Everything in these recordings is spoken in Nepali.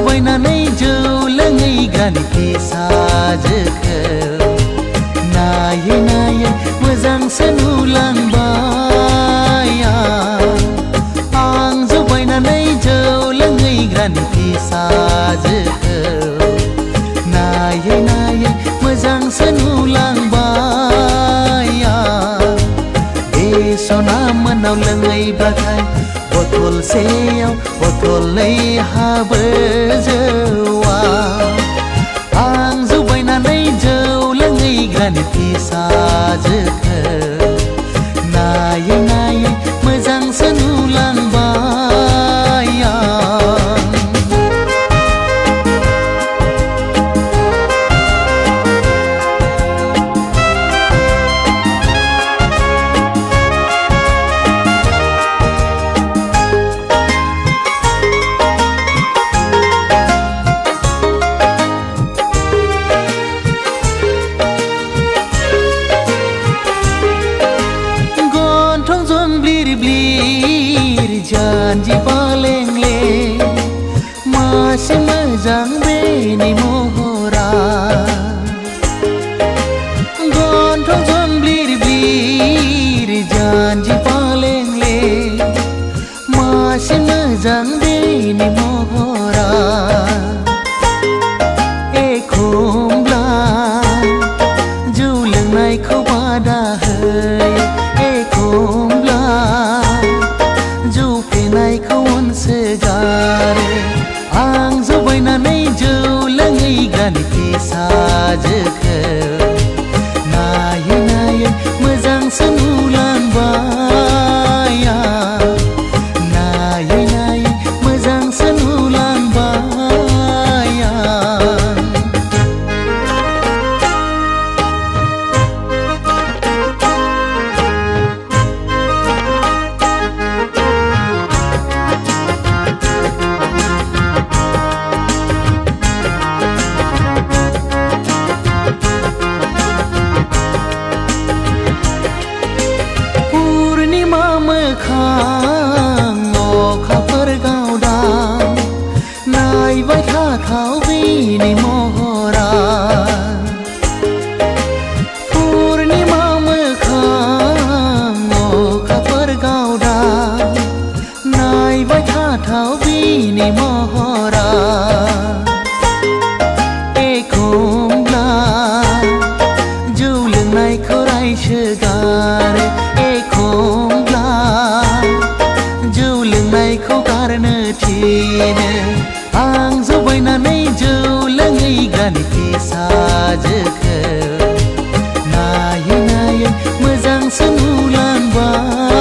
जुबायनानै जौ लोंहैग्रानि फिसाजोखौ नायै नायै मोजांसो नुलांबाय आं जुबायनानै जौ लोंहैग्रानि फिसाजोखौ नायै नायै मोजांसो नुलांबाय बे सना मोनाव लोंहैब्लाथाय बथलसेयाव बथलनै हाबो जौआ आं जुबायनानै जौ लोंहैग्रानि फिसाजोखौ नायै नायै मोजांसो नुलांबाय जानजि पालेंले मासे मोजां बेनि महरा गन्थं जंब्लिर ब्लिर जानजि पालेंले मासे मोजां बेनि महरा एखमब्ला जौ लोंनायखौ बादा होयो एखमब्ला जौ फेनायखौ अनसोगारो आं जुबायनानै जौ लोंहैग्रानि फिसाजोखौ नायै नायै मोजांसो नुलांबाय नायै नायै मोजांसो नुलांबाय अखाफोर गावदां नायबाय थाथाव बेनि महरा पुर्णिमा मोखां अखाफोर गावदां नायबाय थाथाव बेनि महरा एखमब्ला जौ लोंनायखौ रायसोगारो एखमब्ला जौ लोंनायखौ गारनो थिनो आं जुबायनानै जौ लोंहैग्रानि फिसाजोखौ नायै नायै मोजांसो नुलांबाय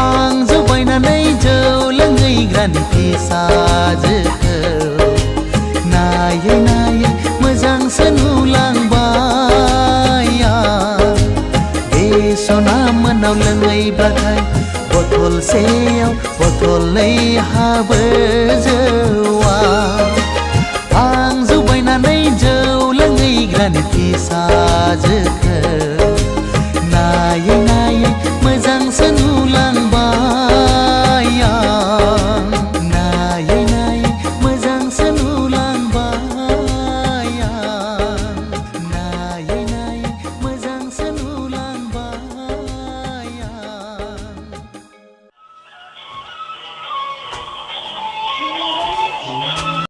आं जुबायनानै जौ लोंहैग्रानि फिसाजोखौ नायै नायै मोजांसो नुलांबाय बे सना मोनाव लोंहैब्लाथाय बथलसेयाव बथलनै हाबो जौआ आं जुबायनानै जौ लोंहैग्रानि फिसाजोखौ